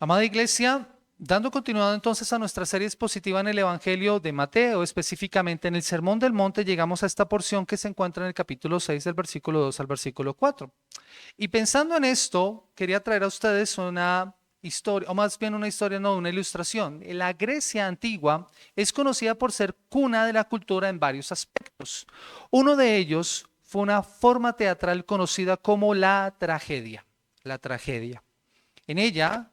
Amada iglesia, dando continuidad entonces a nuestra serie expositiva en el Evangelio de Mateo, específicamente en el Sermón del Monte, llegamos a esta porción que se encuentra en el capítulo 6 del versículo 2 al versículo 4. Y pensando en esto, quería traer a ustedes una historia, o más bien una historia, no, una ilustración. La Grecia antigua es conocida por ser cuna de la cultura en varios aspectos. Uno de ellos fue una forma teatral conocida como la tragedia. La tragedia. En ella,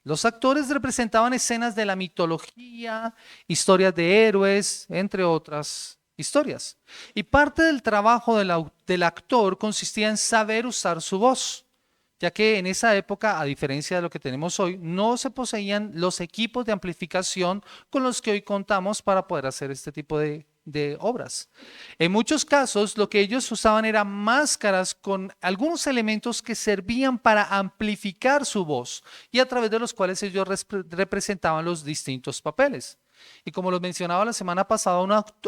los actores representaban escenas de la mitología, historias de héroes, entre otras historias. Y parte del trabajo del actor consistía en saber usar su voz, ya que en esa época, a diferencia de lo que tenemos hoy, no se poseían los equipos de amplificación con los que hoy contamos para poder hacer este tipo de obras. En muchos casos, lo que ellos usaban eran máscaras con algunos elementos que servían para amplificar su voz y a través de los cuales ellos representaban los distintos papeles. Y como lo mencionaba la semana pasada,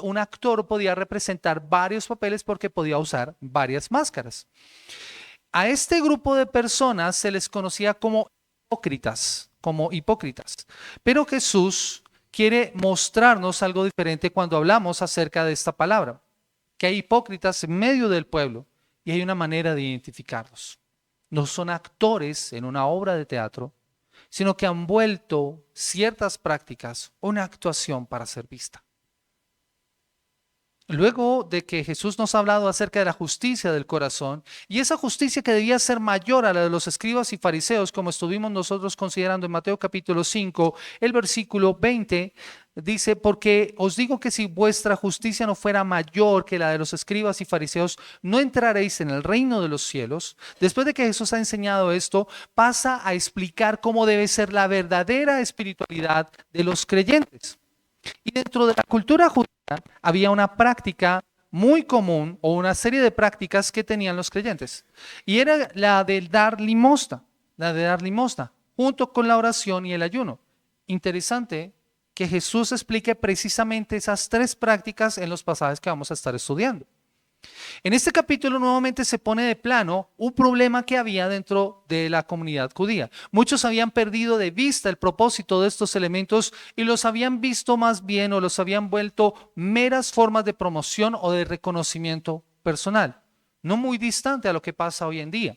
un actor podía representar varios papeles porque podía usar varias máscaras. A este grupo de personas se les conocía como hipócritas. Pero Jesús quiere mostrarnos algo diferente cuando hablamos acerca de esta palabra, que hay hipócritas en medio del pueblo y hay una manera de identificarlos. No son actores en una obra de teatro, sino que han vuelto ciertas prácticas una actuación para ser vista. Luego de que Jesús nos ha hablado acerca de la justicia del corazón y esa justicia que debía ser mayor a la de los escribas y fariseos, como estuvimos nosotros considerando en Mateo capítulo 5, el versículo 20, dice, porque os digo que si vuestra justicia no fuera mayor que la de los escribas y fariseos, no entraréis en el reino de los cielos. Después de que Jesús ha enseñado esto, pasa a explicar cómo debe ser la verdadera espiritualidad de los creyentes. Y dentro de la cultura judía había una práctica muy común o una serie de prácticas que tenían los creyentes. Y era la de dar limosna, junto con la oración y el ayuno. Interesante que Jesús explique precisamente esas tres prácticas en los pasajes que vamos a estar estudiando. En este capítulo nuevamente se pone de plano un problema que había dentro de la comunidad judía. Muchos habían perdido de vista el propósito de estos elementos y los habían visto más bien o los habían vuelto meras formas de promoción o de reconocimiento personal, no muy distante a lo que pasa hoy en día.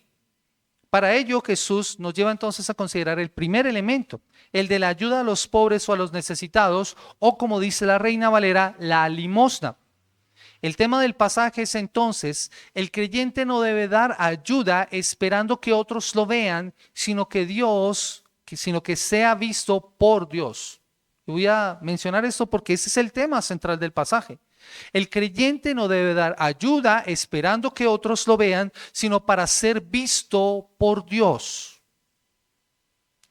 Para ello, Jesús nos lleva entonces a considerar el primer elemento, el de la ayuda a los pobres o a los necesitados, o como dice la Reina Valera, la limosna. El tema del pasaje es entonces, el creyente no debe dar ayuda esperando que otros lo vean, sino que sea visto por Dios. Y voy a mencionar esto porque ese es el tema central del pasaje. El creyente no debe dar ayuda esperando que otros lo vean, sino para ser visto por Dios.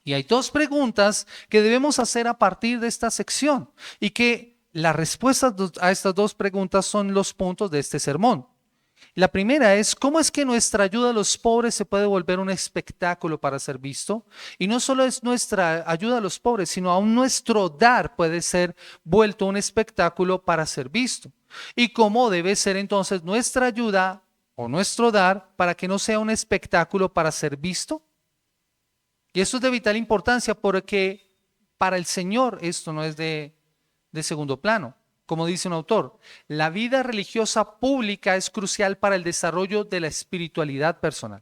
Y hay dos preguntas que debemos hacer a partir de esta sección y que las respuestas a estas dos preguntas son los puntos de este sermón. La primera es, ¿cómo es que nuestra ayuda a los pobres se puede volver un espectáculo para ser visto? Y no solo es nuestra ayuda a los pobres, sino aún nuestro dar puede ser vuelto un espectáculo para ser visto. ¿Y cómo debe ser entonces nuestra ayuda o nuestro dar para que no sea un espectáculo para ser visto? Y esto es de vital importancia porque para el Señor esto no es de segundo plano. Como dice un autor, la vida religiosa pública es crucial para el desarrollo de la espiritualidad personal.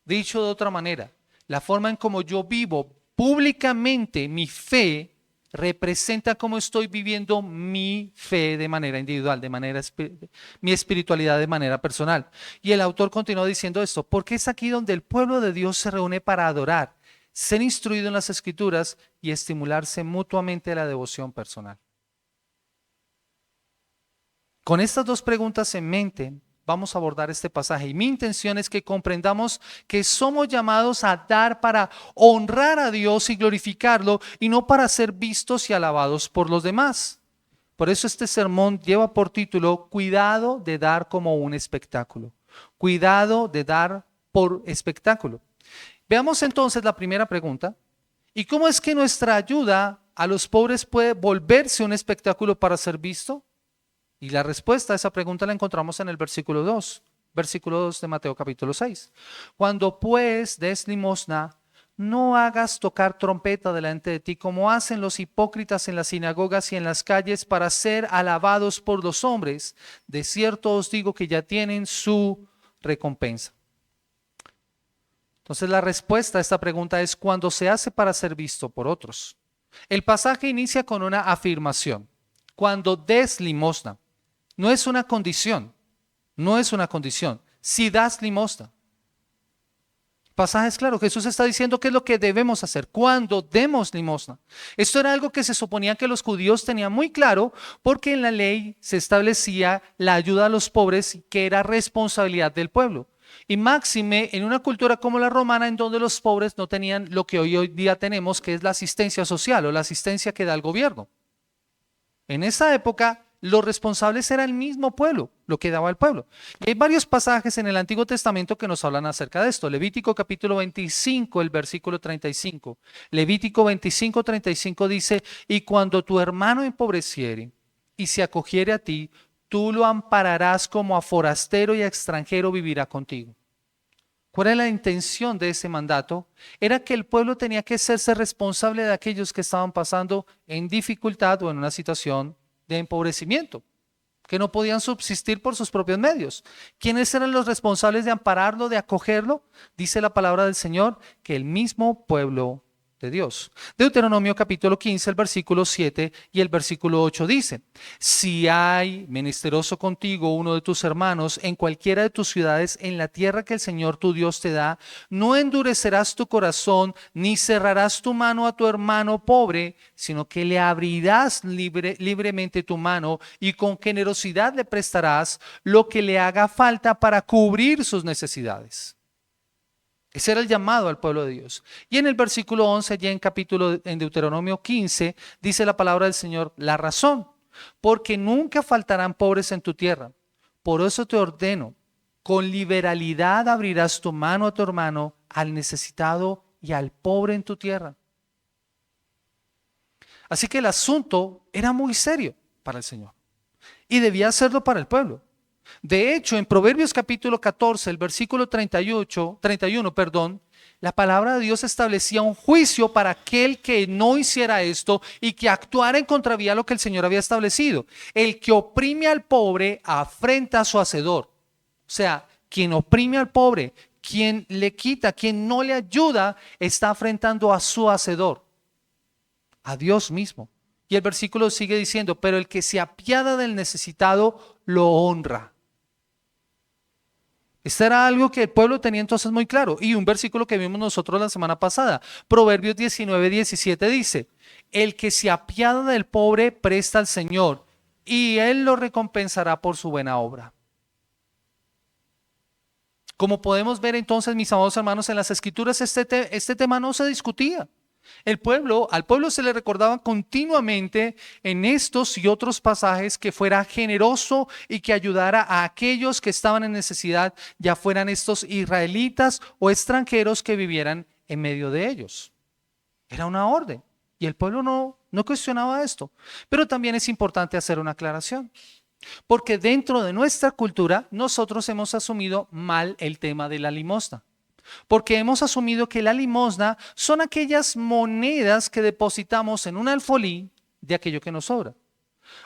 Dicho de otra manera, la forma en cómo yo vivo públicamente mi fe representa cómo estoy viviendo mi fe de manera individual, mi espiritualidad de manera personal. Y el autor continúa diciendo esto, porque es aquí donde el pueblo de Dios se reúne para adorar, ser instruido en las Escrituras y estimularse mutuamente a la devoción personal. Con estas dos preguntas en mente, vamos a abordar este pasaje. Y mi intención es que comprendamos que somos llamados a dar para honrar a Dios y glorificarlo y no para ser vistos y alabados por los demás. Por eso este sermón lleva por título, Cuidado de dar como un espectáculo. Cuidado de dar por espectáculo. Veamos entonces la primera pregunta. ¿Y cómo es que nuestra ayuda a los pobres puede volverse un espectáculo para ser visto? Y la respuesta a esa pregunta la encontramos en el versículo 2 de Mateo capítulo 6. Cuando pues des limosna, no hagas tocar trompeta delante de ti, como hacen los hipócritas en las sinagogas y en las calles para ser alabados por los hombres. De cierto os digo que ya tienen su recompensa. Entonces la respuesta a esta pregunta es cuando se hace para ser visto por otros. El pasaje inicia con una afirmación. Cuando des limosna, no es una condición, no es una condición. Si das limosna. El pasaje es claro, Jesús está diciendo qué es lo que debemos hacer cuando demos limosna. Esto era algo que se suponía que los judíos tenían muy claro porque en la ley se establecía la ayuda a los pobres que era responsabilidad del pueblo. Y máxime en una cultura como la romana en donde los pobres no tenían lo que hoy día tenemos, que es la asistencia social o la asistencia que da el gobierno. En esa época los responsables era el mismo pueblo, lo que daba el pueblo. Y hay varios pasajes en el Antiguo Testamento que nos hablan acerca de esto. Levítico capítulo 25, el versículo 35. Levítico 25, 35 dice, y cuando tu hermano empobreciere y se acogiere a ti, tú lo ampararás como a forastero y a extranjero vivirá contigo. ¿Cuál era la intención de ese mandato? Era que el pueblo tenía que hacerse responsable de aquellos que estaban pasando en dificultad o en una situación de empobrecimiento, que no podían subsistir por sus propios medios. ¿Quiénes eran los responsables de ampararlo, de acogerlo? Dice la palabra del Señor que el mismo pueblo de Dios. Deuteronomio capítulo 15, el versículo 7 y el versículo 8 dice, si hay menesteroso contigo uno de tus hermanos en cualquiera de tus ciudades en la tierra que el Señor tu Dios te da, no endurecerás tu corazón ni cerrarás tu mano a tu hermano pobre, sino que le abrirás libremente tu mano y con generosidad le prestarás lo que le haga falta para cubrir sus necesidades. Ese era el llamado al pueblo de Dios. Y en el versículo 11, ya en Deuteronomio 15, dice la palabra del Señor, la razón, porque nunca faltarán pobres en tu tierra. Por eso te ordeno, con liberalidad abrirás tu mano a tu hermano, al necesitado y al pobre en tu tierra. Así que el asunto era muy serio para el Señor y debía hacerlo para el pueblo. De hecho, en Proverbios capítulo 14, el versículo 31, la palabra de Dios establecía un juicio para aquel que no hiciera esto y que actuara en contravía a lo que el Señor había establecido. El que oprime al pobre afrenta a su hacedor. O sea, quien oprime al pobre, quien le quita, quien no le ayuda, está afrentando a su hacedor, a Dios mismo. Y el versículo sigue diciendo, pero el que se apiada del necesitado lo honra. Esto era algo que el pueblo tenía entonces muy claro. Y un versículo que vimos nosotros la semana pasada, Proverbios 19, 17 dice, el que se apiada del pobre presta al Señor y Él lo recompensará por su buena obra. Como podemos ver entonces, mis amados hermanos, en las Escrituras este tema no se discutía. Al pueblo se le recordaba continuamente en estos y otros pasajes que fuera generoso y que ayudara a aquellos que estaban en necesidad, ya fueran estos israelitas o extranjeros que vivieran en medio de ellos. Era una orden y el pueblo no cuestionaba esto. Pero también es importante hacer una aclaración, porque dentro de nuestra cultura nosotros hemos asumido mal el tema de la limosna. Porque hemos asumido que la limosna son aquellas monedas que depositamos en un alfolí de aquello que nos sobra.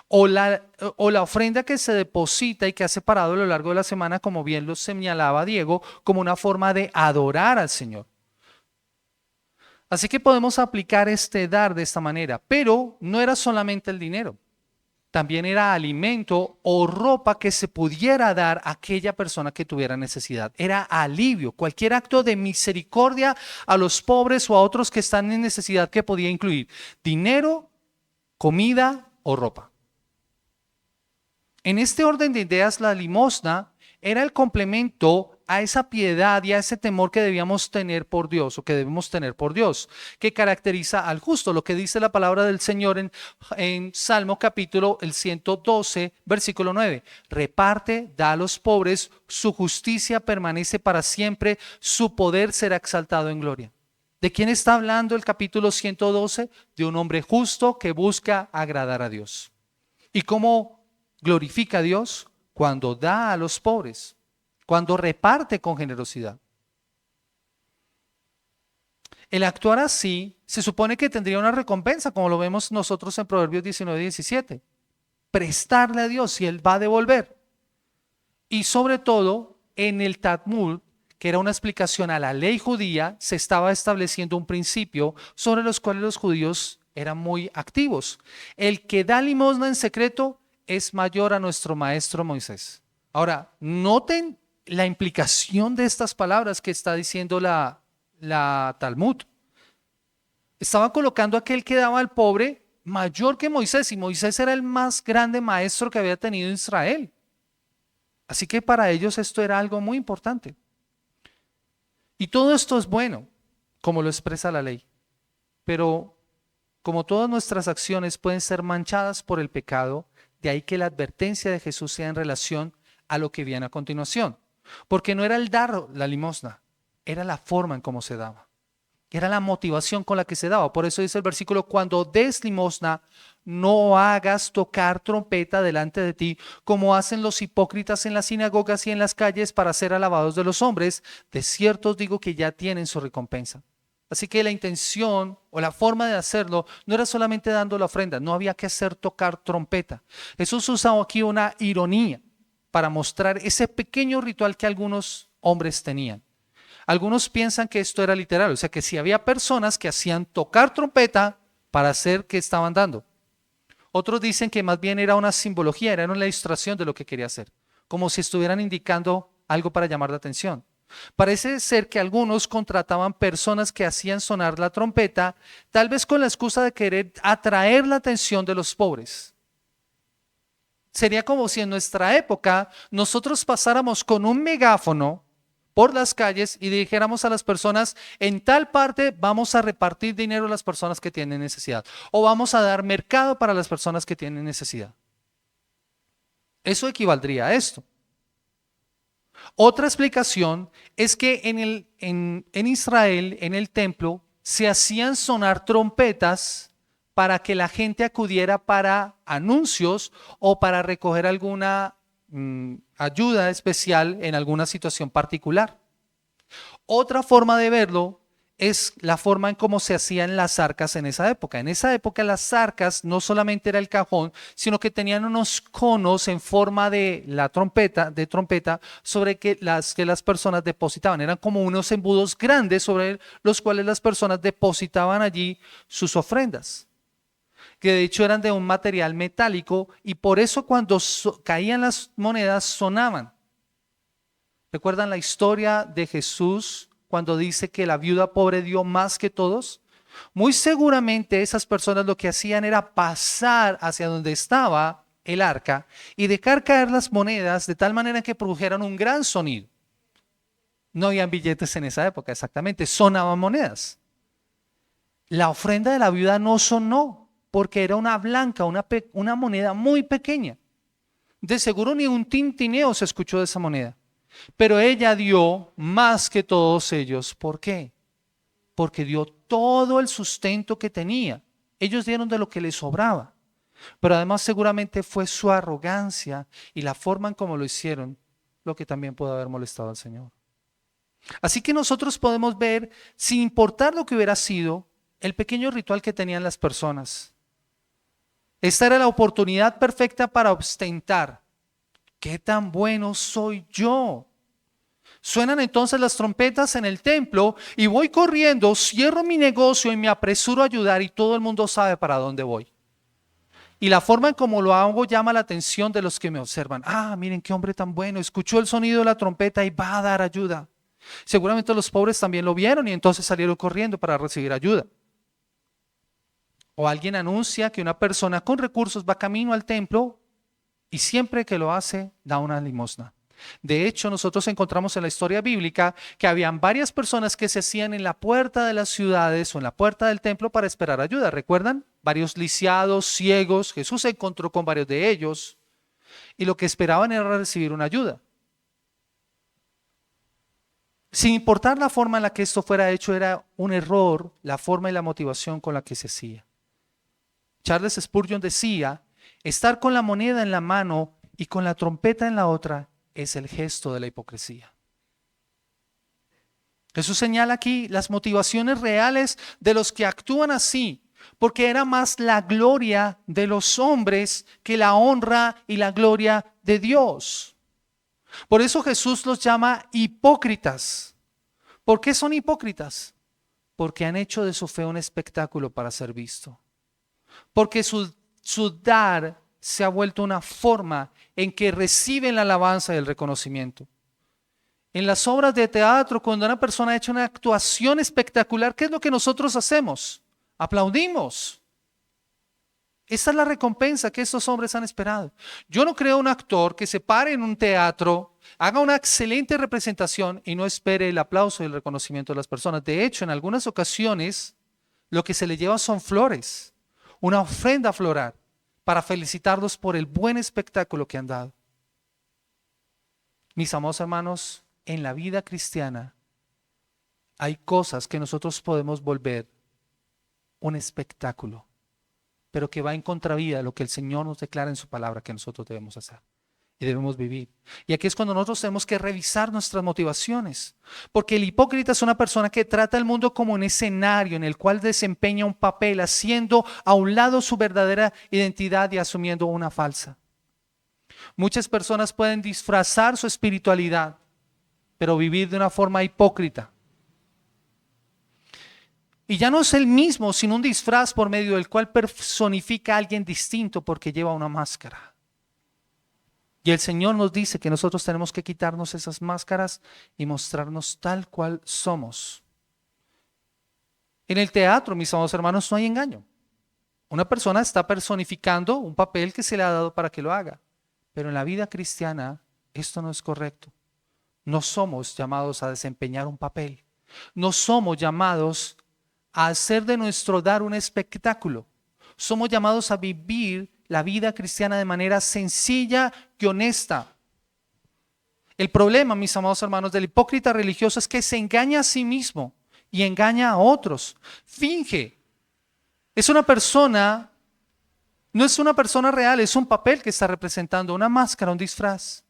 O la ofrenda que se deposita y que ha separado a lo largo de la semana, como bien lo señalaba Diego, como una forma de adorar al Señor. Así que podemos aplicar este dar de esta manera, pero no era solamente el dinero. También era alimento o ropa que se pudiera dar a aquella persona que tuviera necesidad. Era alivio, cualquier acto de misericordia a los pobres o a otros que están en necesidad que podía incluir dinero, comida o ropa. En este orden de ideas, la limosna era el complemento a esa piedad y a ese temor que debíamos tener por Dios o que debemos tener por Dios, que caracteriza al justo, lo que dice la palabra del Señor en Salmo capítulo el 112, versículo 9. Reparte, da a los pobres, su justicia permanece para siempre, su poder será exaltado en gloria. ¿De quién está hablando el capítulo 112? De un hombre justo que busca agradar a Dios. ¿Y cómo glorifica a Dios? Cuando da a los pobres, cuando reparte con generosidad. El actuar así se supone que tendría una recompensa, como lo vemos nosotros en Proverbios 19:17. Prestarle a Dios y Él va a devolver. Y sobre todo, en el Talmud, que era una explicación a la ley judía, se estaba estableciendo un principio sobre los cuales los judíos eran muy activos. El que da limosna en secreto es mayor a nuestro maestro Moisés. Ahora, noten la implicación de estas palabras que está diciendo la Talmud. Estaba colocando a aquel que daba al pobre mayor que Moisés, y Moisés era el más grande maestro que había tenido Israel. Así que para ellos esto era algo muy importante. Y todo esto es bueno, como lo expresa la ley. Pero como todas nuestras acciones pueden ser manchadas por el pecado, de ahí que la advertencia de Jesús sea en relación a lo que viene a continuación. Porque no era el dar la limosna, era la forma en cómo se daba. Era la motivación con la que se daba. Por eso dice el versículo: cuando des limosna, no hagas tocar trompeta delante de ti, como hacen los hipócritas en las sinagogas y en las calles para ser alabados de los hombres. De cierto os digo que ya tienen su recompensa. Así que la intención o la forma de hacerlo no era solamente dando la ofrenda, no había que hacer tocar trompeta. Jesús usaba aquí una ironía para mostrar ese pequeño ritual que algunos hombres tenían. Algunos piensan que esto era literal, o sea que si había personas que hacían tocar trompeta para hacer que estaban dando. Otros dicen que más bien era una simbología, era una ilustración de lo que quería hacer, como si estuvieran indicando algo para llamar la atención. Parece ser que algunos contrataban personas que hacían sonar la trompeta, tal vez con la excusa de querer atraer la atención de los pobres. Sería como si en nuestra época nosotros pasáramos con un megáfono por las calles y dijéramos a las personas: en tal parte vamos a repartir dinero a las personas que tienen necesidad, o vamos a dar mercado para las personas que tienen necesidad. Eso equivaldría a esto. Otra explicación es que en Israel, en el templo, se hacían sonar trompetas para que la gente acudiera para anuncios o para recoger alguna ayuda especial en alguna situación particular. Otra forma de verlo es la forma en cómo se hacían las arcas en esa época. En esa época las arcas no solamente era el cajón, sino que tenían unos conos en forma de trompeta sobre que las personas depositaban. Eran como unos embudos grandes sobre los cuales las personas depositaban allí sus ofrendas, que de hecho eran de un material metálico, y por eso cuando caían las monedas sonaban. ¿Recuerdan la historia de Jesús cuando dice que la viuda pobre dio más que todos? Muy seguramente esas personas lo que hacían era pasar hacia donde estaba el arca y dejar caer las monedas de tal manera que produjeran un gran sonido. No habían billetes en esa época, exactamente, sonaban monedas. La ofrenda de la viuda no sonó porque era una blanca, una moneda muy pequeña. De seguro ni un tintineo se escuchó de esa moneda. Pero ella dio más que todos ellos. ¿Por qué? Porque dio todo el sustento que tenía. Ellos dieron de lo que les sobraba. Pero además seguramente fue su arrogancia y la forma en cómo lo hicieron lo que también pudo haber molestado al Señor. Así que nosotros podemos ver, sin importar lo que hubiera sido, el pequeño ritual que tenían las personas. Esta era la oportunidad perfecta para ostentar. ¿Qué tan bueno soy yo? Suenan entonces las trompetas en el templo y voy corriendo, cierro mi negocio y me apresuro a ayudar, y todo el mundo sabe para dónde voy. Y la forma en cómo lo hago llama la atención de los que me observan. Ah, miren qué hombre tan bueno, escuchó el sonido de la trompeta y va a dar ayuda. Seguramente los pobres también lo vieron y entonces salieron corriendo para recibir ayuda. O alguien anuncia que una persona con recursos va camino al templo y siempre que lo hace da una limosna. De hecho, nosotros encontramos en la historia bíblica que habían varias personas que se hacían en la puerta de las ciudades o en la puerta del templo para esperar ayuda. ¿Recuerdan? Varios lisiados, ciegos. Jesús se encontró con varios de ellos y lo que esperaban era recibir una ayuda. Sin importar la forma en la que esto fuera hecho, era un error la forma y la motivación con la que se hacía. Charles Spurgeon decía: estar con la moneda en la mano y con la trompeta en la otra es el gesto de la hipocresía. Jesús señala aquí las motivaciones reales de los que actúan así, porque era más la gloria de los hombres que la honra y la gloria de Dios. Por eso Jesús los llama hipócritas. ¿Por qué son hipócritas? Porque han hecho de su fe un espectáculo para ser visto. Porque su dar se ha vuelto una forma en que reciben la alabanza y el reconocimiento. En las obras de teatro, cuando una persona ha hecho una actuación espectacular, ¿qué es lo que nosotros hacemos? Aplaudimos. Esa es la recompensa que estos hombres han esperado. Yo no creo un actor que se pare en un teatro, haga una excelente representación y no espere el aplauso y el reconocimiento de las personas. De hecho, en algunas ocasiones, lo que se le lleva son flores, una ofrenda floral, para felicitarlos por el buen espectáculo que han dado. Mis amados hermanos, en la vida cristiana hay cosas que nosotros podemos volver un espectáculo, pero que va en contravía de lo que el Señor nos declara en su palabra que nosotros debemos hacer y debemos vivir. Y aquí es cuando nosotros tenemos que revisar nuestras motivaciones, porque el hipócrita es una persona que trata el mundo como un escenario en el cual desempeña un papel, haciendo a un lado su verdadera identidad y asumiendo una falsa. Muchas personas pueden disfrazar su espiritualidad, pero vivir de una forma hipócrita. Y ya no es el mismo, sino un disfraz por medio del cual personifica a alguien distinto porque lleva una máscara. Y el Señor nos dice que nosotros tenemos que quitarnos esas máscaras y mostrarnos tal cual somos. En el teatro, mis amados hermanos, no hay engaño. Una persona está personificando un papel que se le ha dado para que lo haga. Pero en la vida cristiana esto no es correcto. No somos llamados a desempeñar un papel. No somos llamados a hacer de nuestro dar un espectáculo. Somos llamados a vivir la vida cristiana de manera sencilla y honesta. El problema, mis amados hermanos, del hipócrita religioso es que se engaña a sí mismo y engaña a otros. Finge. Es una persona, no es una persona real, es un papel que está representando, una máscara, un disfraz.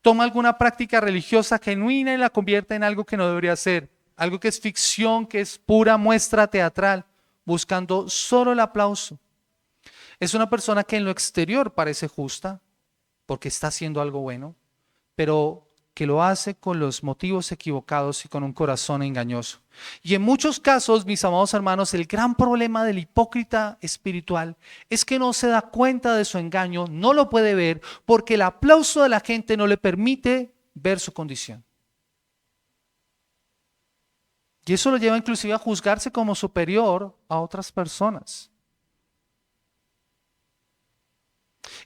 Toma alguna práctica religiosa genuina y la convierte en algo que no debería ser, algo que es ficción, que es pura muestra teatral, buscando solo el aplauso. Es una persona que en lo exterior parece justa, porque está haciendo algo bueno, pero que lo hace con los motivos equivocados y con un corazón engañoso. Y en muchos casos, mis amados hermanos, el gran problema del hipócrita espiritual es que no se da cuenta de su engaño, no lo puede ver, porque el aplauso de la gente no le permite ver su condición. Y eso lo lleva inclusive a juzgarse como superior a otras personas.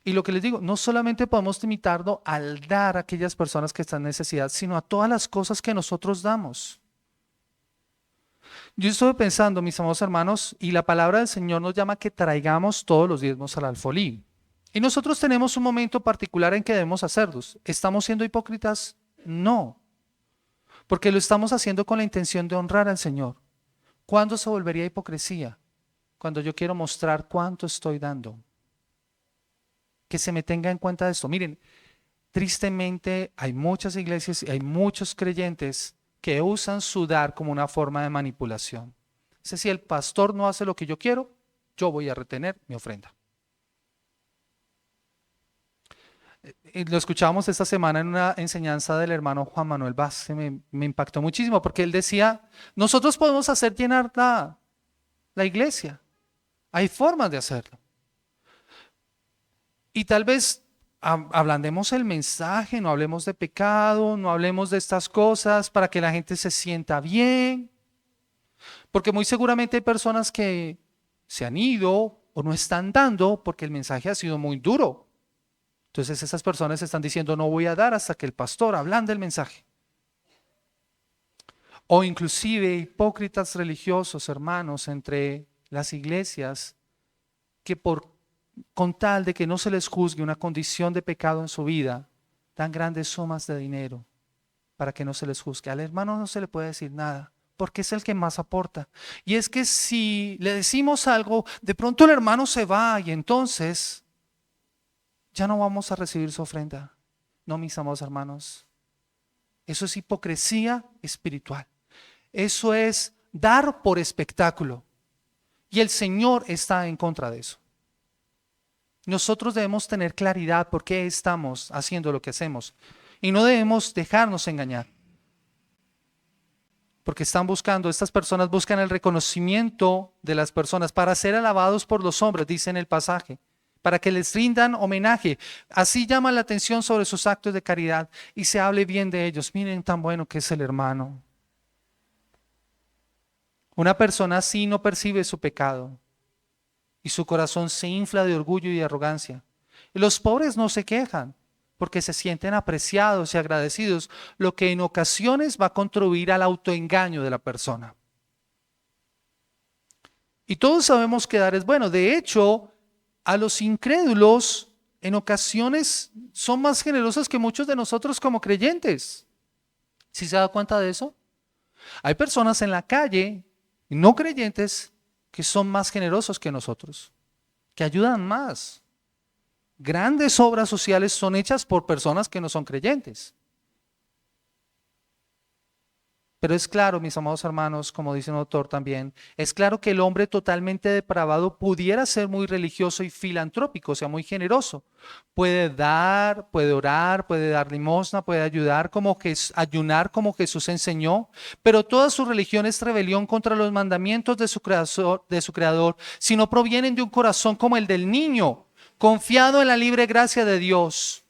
Y lo que les digo, no solamente podemos limitarlo al dar a aquellas personas que están en necesidad, sino a todas las cosas que nosotros damos. Yo estuve pensando, mis amados hermanos, y la palabra del Señor nos llama a que traigamos todos los diezmos al alfolí. Y nosotros tenemos un momento particular en que debemos hacerlos. ¿Estamos siendo hipócritas? No, porque lo estamos haciendo con la intención de honrar al Señor. ¿Cuándo se volvería hipocresía? Cuando yo quiero mostrar cuánto estoy dando. Que se me tenga en cuenta de esto. Miren, tristemente hay muchas iglesias y hay muchos creyentes que usan su dar como una forma de manipulación. Es decir, si el pastor no hace lo que yo quiero, yo voy a retener mi ofrenda. Lo escuchábamos esta semana en una enseñanza del hermano Juan Manuel Vázquez, me impactó muchísimo porque él decía, nosotros podemos hacer llenar la iglesia. Hay formas de hacerlo. Y tal vez ablandemos el mensaje, no hablemos de pecado, no hablemos de estas cosas para que la gente se sienta bien. Porque muy seguramente hay personas que se han ido o no están dando porque el mensaje ha sido muy duro. Entonces esas personas están diciendo no voy a dar hasta que el pastor ablande el mensaje. O inclusive hipócritas religiosos, hermanos, entre las iglesias que con tal de que no se les juzgue una condición de pecado en su vida, dan grandes sumas de dinero para que no se les juzgue. Al hermano no se le puede decir nada, porque es el que más aporta. Y es que si le decimos algo, de pronto el hermano se va y entonces ya no vamos a recibir su ofrenda. No, mis amados hermanos, eso es hipocresía espiritual. Eso es dar por espectáculo. Y el Señor está en contra de eso. Nosotros debemos tener claridad por qué estamos haciendo lo que hacemos. Y no debemos dejarnos engañar. Porque estas personas buscan el reconocimiento de las personas para ser alabados por los hombres, dice en el pasaje, para que les rindan homenaje. Así llama la atención sobre sus actos de caridad y se hable bien de ellos. Miren tan bueno que es el hermano. Una persona así no percibe su pecado y su corazón se infla de orgullo y arrogancia. Y los pobres no se quejan porque se sienten apreciados y agradecidos, lo que en ocasiones va a contribuir al autoengaño de la persona. Y todos sabemos que dar es bueno. De hecho, a los incrédulos en ocasiones son más generosos que muchos de nosotros como creyentes. ¿Sí se da cuenta de eso? Hay personas en la calle, no creyentes, que son más generosos que nosotros, que ayudan más. Grandes obras sociales son hechas por personas que no son creyentes. Pero es claro, mis amados hermanos, como dice un autor también, es claro que el hombre totalmente depravado pudiera ser muy religioso y filantrópico, o sea, muy generoso. Puede dar, puede orar, puede dar limosna, puede ayudar ayunar como Jesús enseñó, pero toda su religión es rebelión contra los mandamientos de su creador, si no provienen de un corazón como el del niño, confiado en la libre gracia de Dios.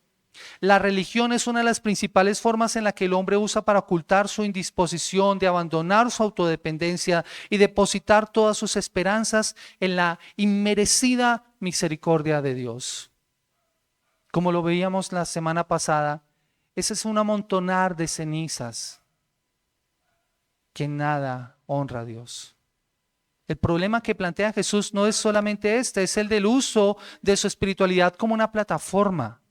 La religión es una de las principales formas en la que el hombre usa para ocultar su indisposición de abandonar su autodependencia y depositar todas sus esperanzas en la inmerecida misericordia de Dios. Como lo veíamos la semana pasada, ese es un amontonar de cenizas que nada honra a Dios. El problema que plantea Jesús no es solamente es el del uso de su espiritualidad como una plataforma.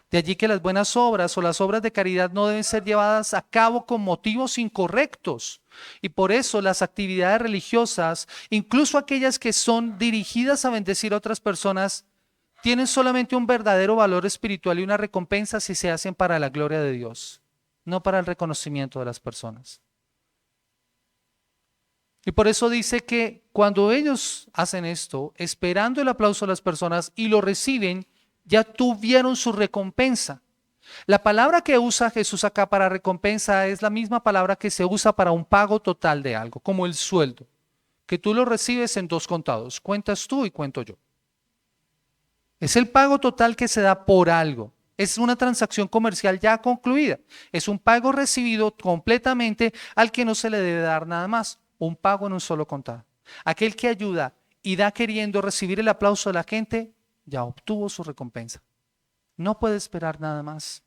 De allí que las buenas obras o las obras de caridad no deben ser llevadas a cabo con motivos incorrectos. Y por eso las actividades religiosas, incluso aquellas que son dirigidas a bendecir a otras personas, tienen solamente un verdadero valor espiritual y una recompensa si se hacen para la gloria de Dios, no para el reconocimiento de las personas. Y por eso dice que cuando ellos hacen esto, esperando el aplauso de las personas y lo reciben, ya tuvieron su recompensa. La palabra que usa Jesús acá para recompensa es la misma palabra que se usa para un pago total de algo, como el sueldo, que tú lo recibes en 2 contados, cuentas tú y cuento yo. Es el pago total que se da por algo. Es una transacción comercial ya concluida. Es un pago recibido completamente al que no se le debe dar nada más. Un pago en un solo contado. Aquel que ayuda y da queriendo recibir el aplauso de la gente, ya obtuvo su recompensa. No puede esperar nada más.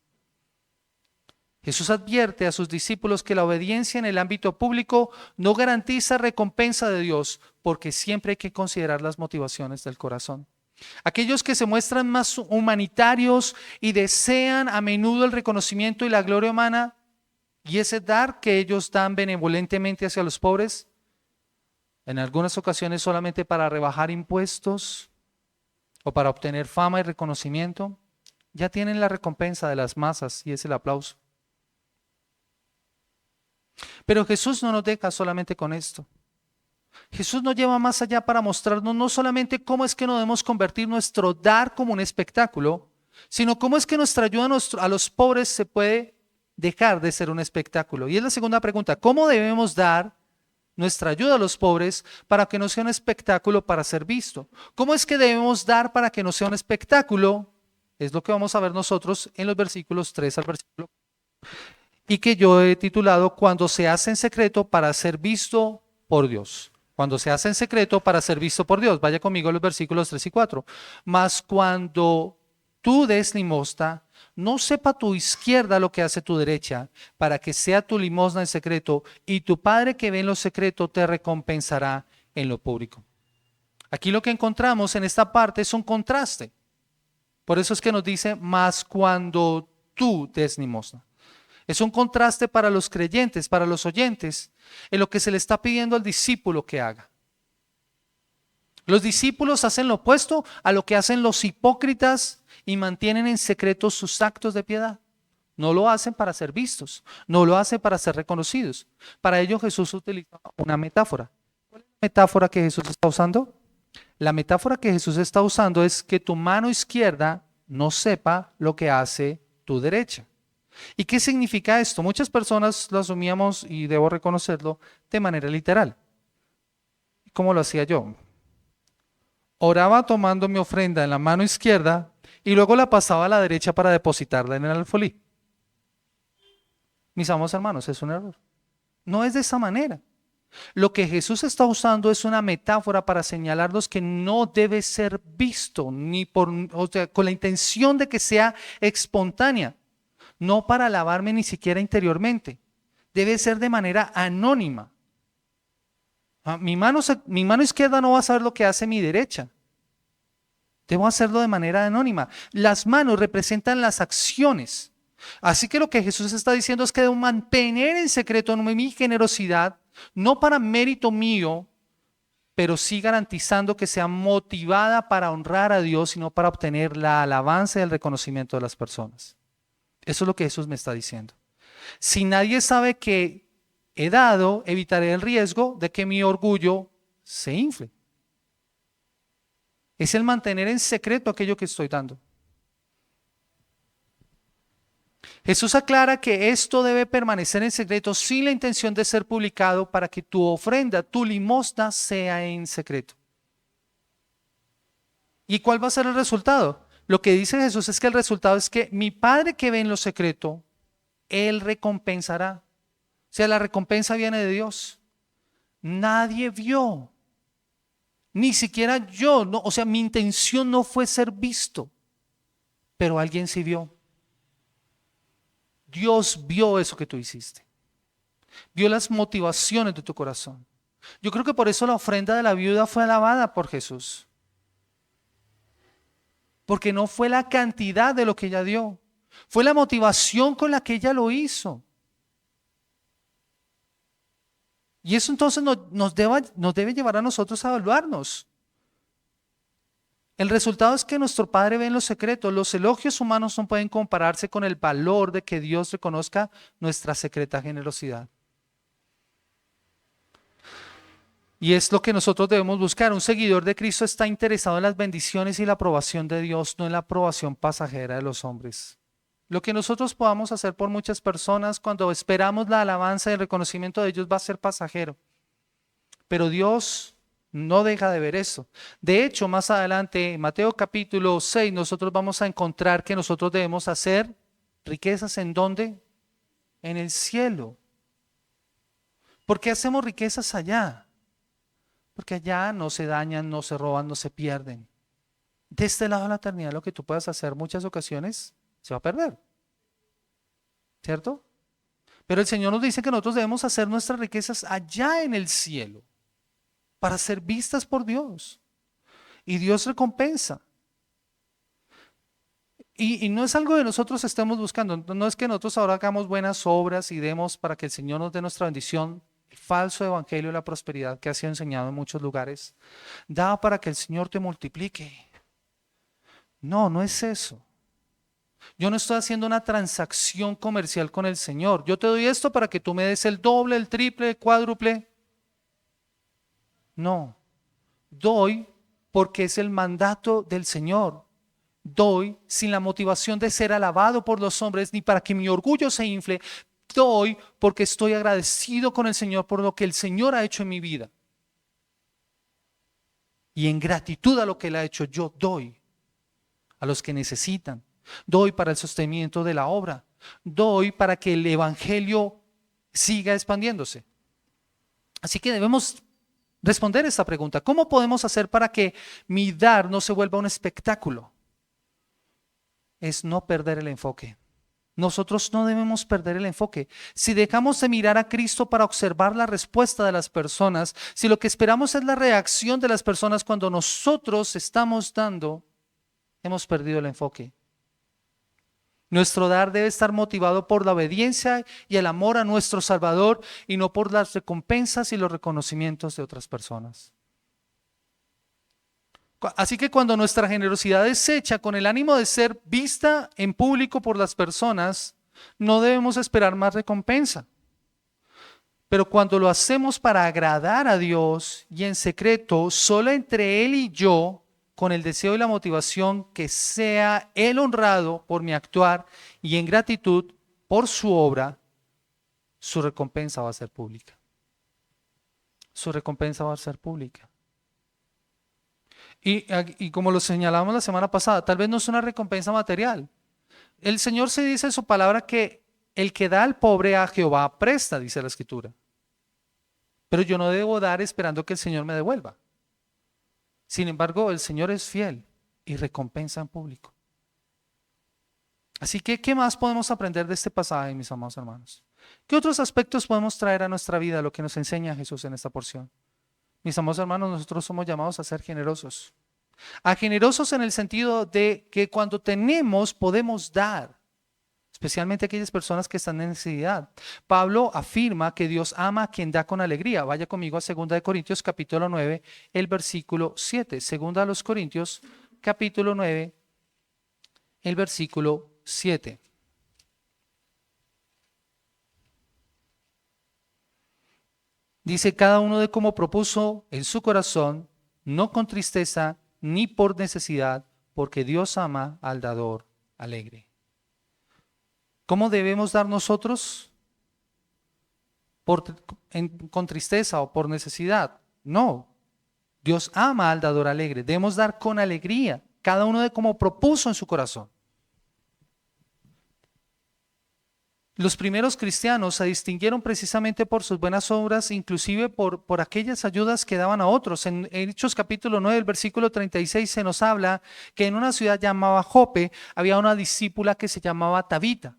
Jesús advierte a sus discípulos que la obediencia en el ámbito público no garantiza recompensa de Dios, porque siempre hay que considerar las motivaciones del corazón. Aquellos que se muestran más humanitarios y desean a menudo el reconocimiento y la gloria humana, y ese dar que ellos dan benevolentemente hacia los pobres, en algunas ocasiones solamente para rebajar impuestos o para obtener fama y reconocimiento, ya tienen la recompensa de las masas y es el aplauso. Pero Jesús no nos deja solamente con esto. Jesús nos lleva más allá para mostrarnos no solamente cómo es que no debemos convertir nuestro dar como un espectáculo, sino cómo es que nuestra ayuda a los pobres se puede dejar de ser un espectáculo. Y es la segunda pregunta: ¿cómo debemos dar nuestra ayuda a los pobres para que no sea un espectáculo para ser visto? ¿Cómo es que debemos dar para que no sea un espectáculo? Es lo que vamos a ver nosotros en los versículos 3 al versículo 4. Y que yo he titulado Cuando se hace en secreto para ser visto por Dios. Cuando se hace en secreto para ser visto por Dios. Vaya conmigo a los versículos 3 y 4. Mas cuando tú des limosna, no sepa tu izquierda lo que hace tu derecha, para que sea tu limosna en secreto, y tu Padre que ve en lo secreto te recompensará en lo público. Aquí lo que encontramos en esta parte es un contraste. Por eso es que nos dice, mas cuando tú des limosna. Es un contraste para los creyentes, para los oyentes, en lo que se le está pidiendo al discípulo que haga. Los discípulos hacen lo opuesto a lo que hacen los hipócritas y mantienen en secreto sus actos de piedad. No lo hacen para ser vistos, no lo hacen para ser reconocidos. Para ello Jesús utiliza una metáfora. ¿Cuál es la metáfora que Jesús está usando? La metáfora que Jesús está usando es que tu mano izquierda no sepa lo que hace tu derecha. ¿Y qué significa esto? Muchas personas lo asumíamos, y debo reconocerlo, de manera literal. ¿Cómo lo hacía yo? Oraba tomando mi ofrenda en la mano izquierda y luego la pasaba a la derecha para depositarla en el alfolí. Mis amados hermanos, es un error. No es de esa manera. Lo que Jesús está usando es una metáfora para señalarnos que no debe ser visto, ni por, o sea, con la intención de que sea espontánea, no para alabarme ni siquiera interiormente. Debe ser de manera anónima. Mi mano izquierda no va a saber lo que hace mi derecha. Debo hacerlo de manera anónima. Las manos representan las acciones. Así que lo que Jesús está diciendo es que debo mantener en secreto mi generosidad, no para mérito mío, pero sí garantizando que sea motivada para honrar a Dios, sino para obtener la alabanza y el reconocimiento de las personas. Eso es lo que Jesús me está diciendo. Si nadie sabe que he dado, evitaré el riesgo de que mi orgullo se infle. Es el mantener en secreto aquello que estoy dando. Jesús aclara que esto debe permanecer en secreto sin la intención de ser publicado para que tu ofrenda, tu limosna sea en secreto. ¿Y cuál va a ser el resultado? Lo que dice Jesús es que el resultado es que mi Padre que ve en lo secreto, Él recompensará. O sea, la recompensa viene de Dios. Nadie vio, ni siquiera yo, no, o sea, mi intención no fue ser visto, pero alguien sí vio. Dios vio eso que tú hiciste. Vio las motivaciones de tu corazón. Yo creo que por eso la ofrenda de la viuda fue alabada por Jesús. Porque no fue la cantidad de lo que ella dio, fue la motivación con la que ella lo hizo. Y eso entonces nos debe llevar a nosotros a evaluarnos. El resultado es que nuestro Padre ve en lo secreto. Los elogios humanos no pueden compararse con el valor de que Dios reconozca nuestra secreta generosidad. Y es lo que nosotros debemos buscar. Un seguidor de Cristo está interesado en las bendiciones y la aprobación de Dios, no en la aprobación pasajera de los hombres. Lo que nosotros podamos hacer por muchas personas cuando esperamos la alabanza y el reconocimiento de ellos va a ser pasajero. Pero Dios no deja de ver eso. De hecho, más adelante, en Mateo capítulo 6, nosotros vamos a encontrar que nosotros debemos hacer riquezas ¿en dónde? En el cielo. ¿Por qué hacemos riquezas allá? Porque allá no se dañan, no se roban, no se pierden. De este lado de la eternidad, lo que tú puedas hacer muchas ocasiones se va a perder. ¿Cierto? Pero el Señor nos dice que nosotros debemos hacer nuestras riquezas allá en el cielo, para ser vistas por Dios. Y Dios recompensa. Y no es algo que nosotros estemos buscando. No es que nosotros ahora hagamos buenas obras y demos para que el Señor nos dé nuestra bendición. El falso evangelio de la prosperidad que ha sido enseñado en muchos lugares. Da para que el Señor te multiplique. No, no es eso. Yo no estoy haciendo una transacción comercial con el Señor. Yo te doy esto para que tú me des el doble, el triple, el cuádruple. No. Doy porque es el mandato del Señor. Doy sin la motivación de ser alabado por los hombres ni para que mi orgullo se infle. Doy porque estoy agradecido con el Señor por lo que el Señor ha hecho en mi vida. Y en gratitud a lo que Él ha hecho, yo doy a los que necesitan. Doy para el sostenimiento de la obra. Doy para que el evangelio siga expandiéndose. Así que debemos responder esta pregunta. ¿Cómo podemos hacer para que mi dar no se vuelva un espectáculo? Es no perder el enfoque. Nosotros no debemos perder el enfoque. Si dejamos de mirar a Cristo para observar la respuesta de las personas, si lo que esperamos es la reacción de las personas cuando nosotros estamos dando, hemos perdido el enfoque. Nuestro dar debe estar motivado por la obediencia y el amor a nuestro Salvador y no por las recompensas y los reconocimientos de otras personas. Así que cuando nuestra generosidad es hecha con el ánimo de ser vista en público por las personas, no debemos esperar más recompensa. Pero cuando lo hacemos para agradar a Dios y en secreto, solo entre Él y yo, con el deseo y la motivación que sea Él honrado por mi actuar y en gratitud por su obra, su recompensa va a ser pública. Su recompensa va a ser pública. Y como lo señalamos la semana pasada, tal vez no es una recompensa material. El Señor se dice en su palabra que el que da al pobre a Jehová presta, dice la Escritura. Pero yo no debo dar esperando que el Señor me devuelva. Sin embargo, el Señor es fiel y recompensa en público. Así que, ¿qué más podemos aprender de este pasaje, mis amados hermanos? ¿Qué otros aspectos podemos traer a nuestra vida, lo que nos enseña Jesús en esta porción? Mis amados hermanos, nosotros somos llamados a ser generosos. A generosos en el sentido de que cuando tenemos podemos dar, especialmente aquellas personas que están en necesidad. Pablo afirma que Dios ama a quien da con alegría. Vaya conmigo a 2 Corintios capítulo 9, el versículo 7. 2 Corintios capítulo 9, el versículo 7. Dice, cada uno de como propuso en su corazón, no con tristeza ni por necesidad, porque Dios ama al dador alegre. ¿Cómo debemos dar nosotros? ¿Con tristeza o por necesidad? No. Dios ama al dador alegre. Debemos dar con alegría, cada uno de como propuso en su corazón. Los primeros cristianos se distinguieron precisamente por sus buenas obras, inclusive por aquellas ayudas que daban a otros. En Hechos capítulo 9, el versículo 36 se nos habla que en una ciudad llamada Jope había una discípula que se llamaba Tabita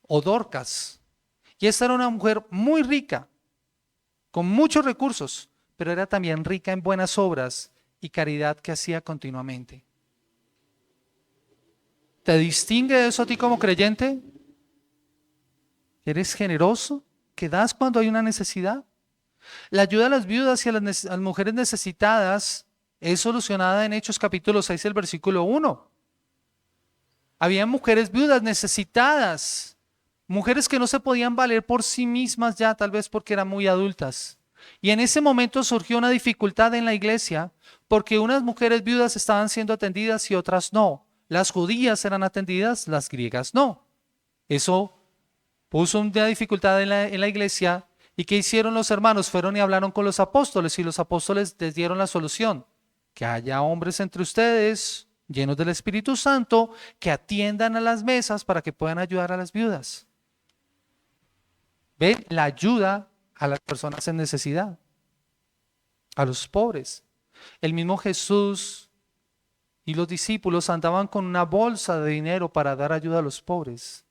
o Dorcas. Y esta era una mujer muy rica, con muchos recursos, pero era también rica en buenas obras y caridad que hacía continuamente. ¿Te distingue eso a ti como creyente? ¿Eres generoso? ¿Que das cuando hay una necesidad? La ayuda a las viudas y a las mujeres necesitadas es solucionada en Hechos capítulo 6, el versículo 1. Había mujeres viudas necesitadas, mujeres que no se podían valer por sí mismas ya, tal vez porque eran muy adultas. Y en ese momento surgió una dificultad en la iglesia porque unas mujeres viudas estaban siendo atendidas y otras no. Las judías eran atendidas, las griegas no. Eso puso una dificultad en la iglesia. ¿Y qué hicieron los hermanos? Fueron y hablaron con los apóstoles y los apóstoles les dieron la solución. Que haya hombres entre ustedes llenos del Espíritu Santo que atiendan a las mesas para que puedan ayudar a las viudas. ¿Ven? La ayuda a las personas en necesidad, a los pobres. El mismo Jesús y los discípulos andaban con una bolsa de dinero para dar ayuda a los pobres.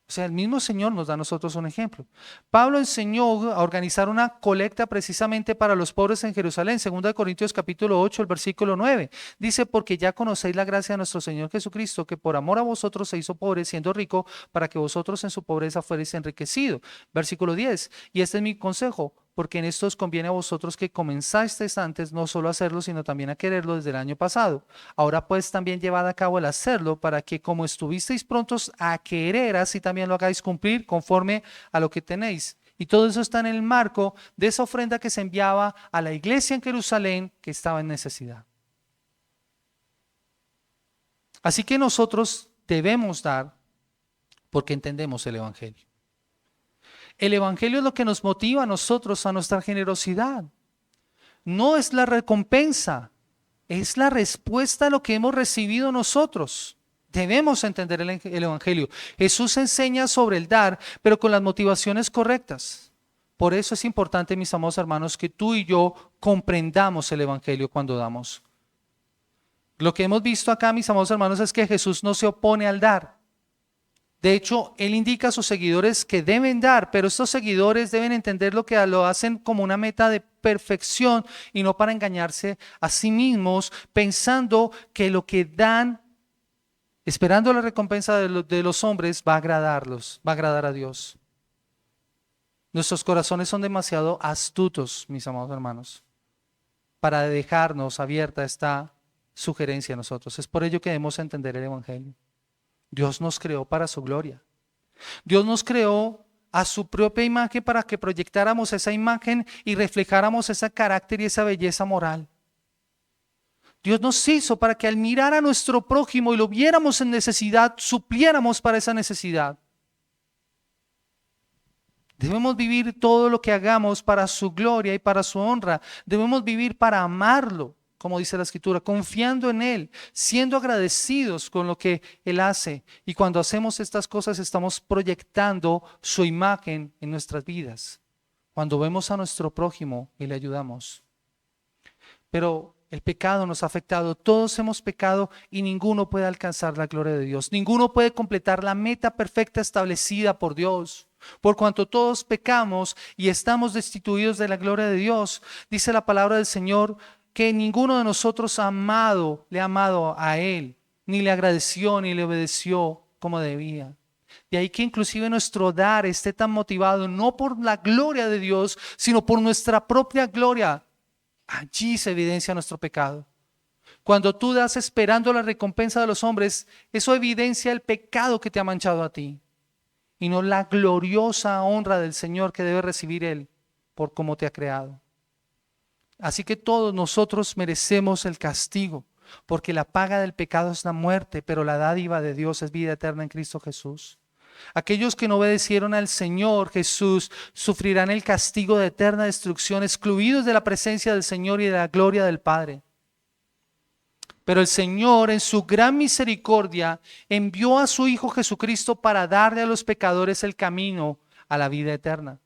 O sea, el mismo Señor nos da a nosotros un ejemplo. Pablo enseñó a organizar una colecta precisamente para los pobres en Jerusalén. 2 Corintios capítulo 8, el versículo 9. Dice, porque ya conocéis la gracia de nuestro Señor Jesucristo, que por amor a vosotros se hizo pobre, siendo rico, para que vosotros en su pobreza fuereis enriquecidos. Versículo 10. Y este es mi consejo, porque en esto os conviene a vosotros que comenzasteis antes no solo a hacerlo, sino también a quererlo desde el año pasado. Ahora pues también llevad a cabo el hacerlo, para que como estuvisteis prontos a querer, así también lo hagáis cumplir conforme a lo que tenéis. Y todo eso está en el marco de esa ofrenda que se enviaba a la iglesia en Jerusalén que estaba en necesidad. Así que nosotros debemos dar porque entendemos el Evangelio. El Evangelio es lo que nos motiva a nosotros, a nuestra generosidad. No es la recompensa, es la respuesta a lo que hemos recibido nosotros. Debemos entender el Evangelio. Jesús enseña sobre el dar, pero con las motivaciones correctas. Por eso es importante, mis amados hermanos, que tú y yo comprendamos el Evangelio cuando damos. Lo que hemos visto acá, mis amados hermanos, es que Jesús no se opone al dar. De hecho, Él indica a sus seguidores que deben dar, pero estos seguidores deben entender lo que lo hacen como una meta de perfección y no para engañarse a sí mismos, pensando que lo que dan, esperando la recompensa de los hombres, va a agradarlos, va a agradar a Dios. Nuestros corazones son demasiado astutos, mis amados hermanos, para dejarnos abierta esta sugerencia a nosotros. Es por ello que debemos entender el Evangelio. Dios nos creó para su gloria. Dios nos creó a su propia imagen para que proyectáramos esa imagen y reflejáramos ese carácter y esa belleza moral. Dios nos hizo para que al mirar a nuestro prójimo y lo viéramos en necesidad, supliéramos para esa necesidad. Debemos vivir todo lo que hagamos para su gloria y para su honra. Debemos vivir para amarlo, como dice la Escritura, confiando en Él, siendo agradecidos con lo que Él hace. Y cuando hacemos estas cosas estamos proyectando su imagen en nuestras vidas. Cuando vemos a nuestro prójimo y le ayudamos. Pero el pecado nos ha afectado, todos hemos pecado y ninguno puede alcanzar la gloria de Dios. Ninguno puede completar la meta perfecta establecida por Dios. Por cuanto todos pecamos y estamos destituidos de la gloria de Dios, dice la palabra del Señor que ninguno de nosotros le ha amado a Él, ni le agradeció, ni le obedeció como debía. De ahí que inclusive nuestro dar esté tan motivado no por la gloria de Dios, sino por nuestra propia gloria. Allí se evidencia nuestro pecado. Cuando tú das esperando la recompensa de los hombres, eso evidencia el pecado que te ha manchado a ti y no la gloriosa honra del Señor que debe recibir Él por cómo te ha creado. Así que todos nosotros merecemos el castigo, porque la paga del pecado es la muerte, pero la dádiva de Dios es vida eterna en Cristo Jesús. Aquellos que no obedecieron al Señor Jesús sufrirán el castigo de eterna destrucción, excluidos de la presencia del Señor y de la gloria del Padre. Pero el Señor en su gran misericordia envió a su Hijo Jesucristo para darle a los pecadores el camino a la vida eterna.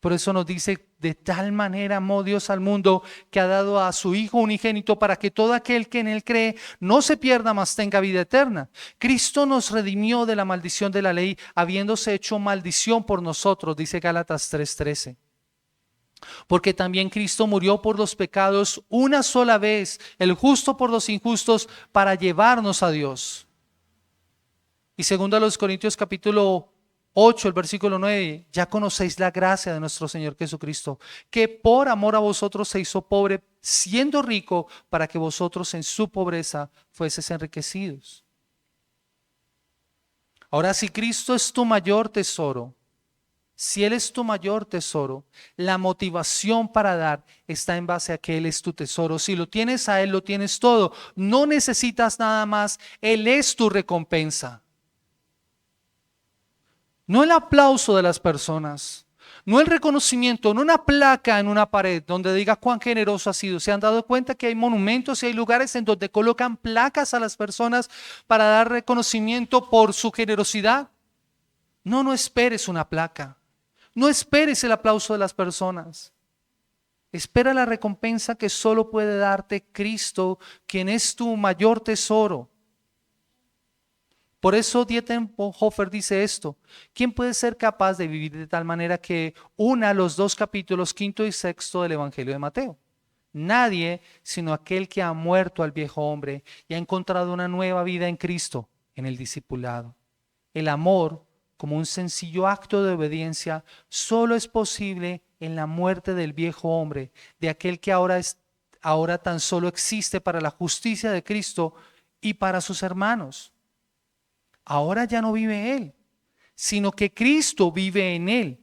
Por eso nos dice, de tal manera amó Dios al mundo que ha dado a su Hijo unigénito para que todo aquel que en Él cree no se pierda, mas tenga vida eterna. Cristo nos redimió de la maldición de la ley, habiéndose hecho maldición por nosotros, dice Gálatas 3:13. Porque también Cristo murió por los pecados una sola vez, el justo por los injustos, para llevarnos a Dios. Y segundo a los Corintios capítulo 8, el versículo 9, ya conocéis la gracia de nuestro Señor Jesucristo, que por amor a vosotros se hizo pobre, siendo rico, para que vosotros en su pobreza fueseis enriquecidos. Ahora, si Cristo es tu mayor tesoro, si Él es tu mayor tesoro, la motivación para dar está en base a que Él es tu tesoro. Si lo tienes a Él, lo tienes todo. No necesitas nada más. Él es tu recompensa. No el aplauso de las personas, no el reconocimiento, no una placa en una pared donde diga cuán generoso ha sido. ¿Se han dado cuenta que hay monumentos y hay lugares en donde colocan placas a las personas para dar reconocimiento por su generosidad? No esperes una placa. No esperes el aplauso de las personas. Espera la recompensa que solo puede darte Cristo, quien es tu mayor tesoro. Por eso Dieter Bonhoeffer dice esto: ¿quién puede ser capaz de vivir de tal manera que una los dos capítulos 5 y 6 del Evangelio de Mateo? Nadie, sino aquel que ha muerto al viejo hombre y ha encontrado una nueva vida en Cristo, en el discipulado. El amor, como un sencillo acto de obediencia, solo es posible en la muerte del viejo hombre, de aquel que ahora tan solo existe para la justicia de Cristo y para sus hermanos. Ahora ya no vive Él, sino que Cristo vive en Él.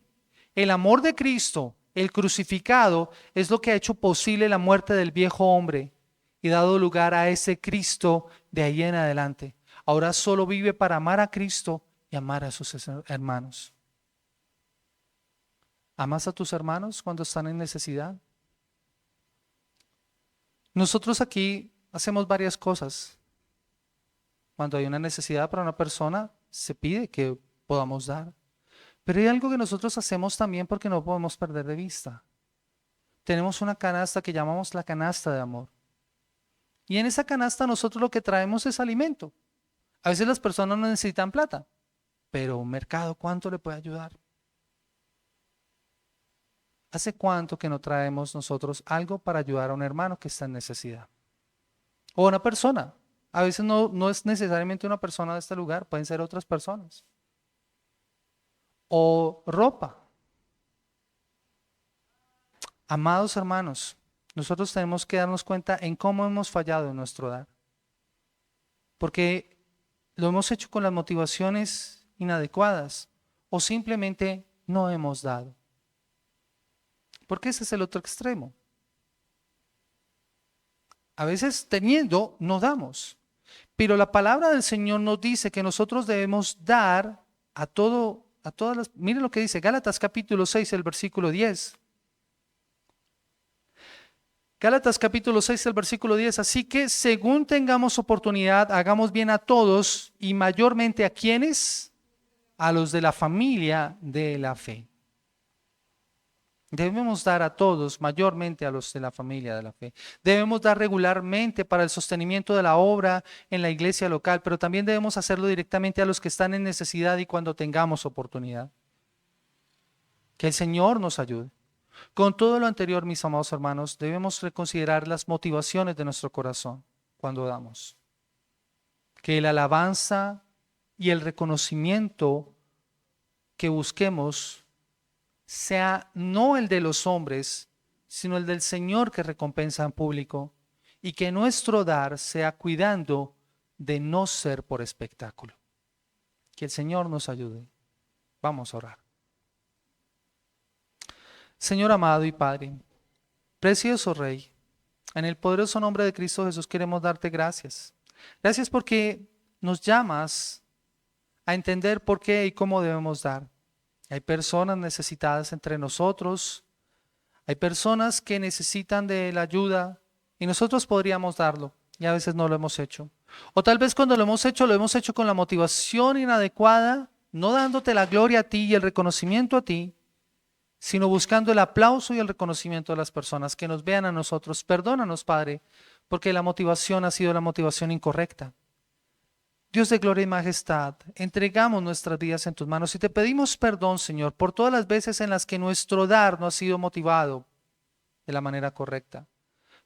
El amor de Cristo, el crucificado, es lo que ha hecho posible la muerte del viejo hombre y dado lugar a ese Cristo de ahí en adelante. Ahora solo vive para amar a Cristo y amar a sus hermanos. ¿Amas a tus hermanos cuando están en necesidad? Nosotros aquí hacemos varias cosas. Cuando hay una necesidad para una persona, se pide que podamos dar. Pero hay algo que nosotros hacemos también porque no podemos perder de vista. Tenemos una canasta que llamamos la canasta de amor. Y en esa canasta nosotros lo que traemos es alimento. A veces las personas no necesitan plata, pero un mercado, ¿cuánto le puede ayudar? ¿Hace cuánto que no traemos nosotros algo para ayudar a un hermano que está en necesidad? O a una persona. A veces no es necesariamente una persona de este lugar, pueden ser otras personas. O ropa. Amados hermanos, nosotros tenemos que darnos cuenta en cómo hemos fallado en nuestro dar. Porque lo hemos hecho con las motivaciones inadecuadas o simplemente no hemos dado. Porque ese es el otro extremo. A veces teniendo, no damos. Pero la palabra del Señor nos dice que nosotros debemos dar a todo, a todas las... Miren lo que dice Gálatas capítulo 6, el versículo 10. Gálatas capítulo 6, el versículo 10. Así que según tengamos oportunidad, hagamos bien a todos y mayormente a quienes, a los de la familia de la fe. Debemos dar a todos, mayormente a los de la familia de la fe. Debemos dar regularmente para el sostenimiento de la obra en la iglesia local, pero también debemos hacerlo directamente a los que están en necesidad y cuando tengamos oportunidad. Que el Señor nos ayude. Con todo lo anterior, mis amados hermanos, debemos reconsiderar las motivaciones de nuestro corazón cuando damos. Que la alabanza y el reconocimiento que busquemos sea no el de los hombres, sino el del Señor que recompensa en público, y que nuestro dar sea cuidando de no ser por espectáculo. Que el Señor nos ayude. Vamos a orar. Señor amado y Padre, precioso Rey, en el poderoso nombre de Cristo Jesús queremos darte gracias. Gracias porque nos llamas a entender por qué y cómo debemos dar. Hay personas necesitadas entre nosotros, hay personas que necesitan de la ayuda y nosotros podríamos darlo y a veces no lo hemos hecho. O tal vez cuando lo hemos hecho con la motivación inadecuada, no dándote la gloria a ti y el reconocimiento a ti, sino buscando el aplauso y el reconocimiento de las personas que nos vean a nosotros. Perdónanos, Padre, porque la motivación ha sido la motivación incorrecta. Dios de gloria y majestad, entregamos nuestras vidas en tus manos y te pedimos perdón, Señor, por todas las veces en las que nuestro dar no ha sido motivado de la manera correcta,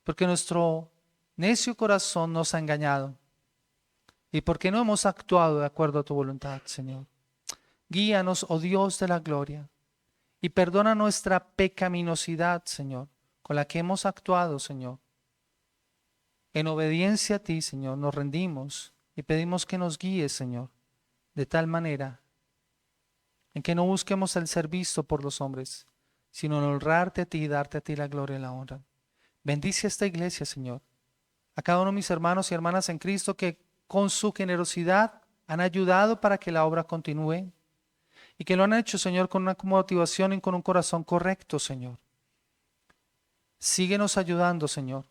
porque nuestro necio corazón nos ha engañado y porque no hemos actuado de acuerdo a tu voluntad, Señor. Guíanos, oh Dios de la gloria, y perdona nuestra pecaminosidad, Señor, con la que hemos actuado, Señor. En obediencia a ti, Señor, nos rendimos y pedimos que nos guíes, Señor, de tal manera en que no busquemos el ser visto por los hombres, sino en honrarte a ti y darte a ti la gloria y la honra. Bendice a esta iglesia, Señor, a cada uno de mis hermanos y hermanas en Cristo que con su generosidad han ayudado para que la obra continúe y que lo han hecho, Señor, con una motivación y con un corazón correcto, Señor. Síguenos ayudando, Señor,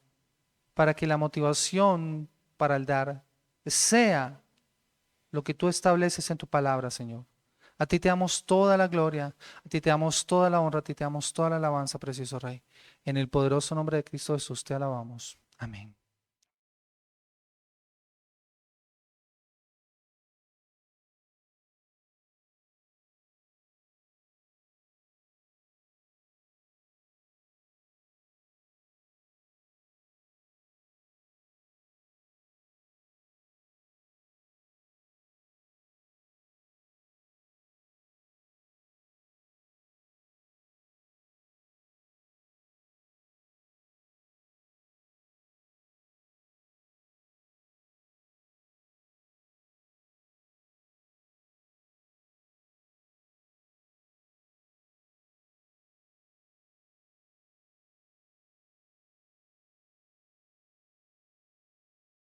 para que la motivación para el dar sea lo que tú estableces en tu palabra, Señor. A ti te damos toda la gloria, a ti te damos toda la honra, a ti te damos toda la alabanza, precioso Rey. En el poderoso nombre de Cristo Jesús te alabamos. Amén.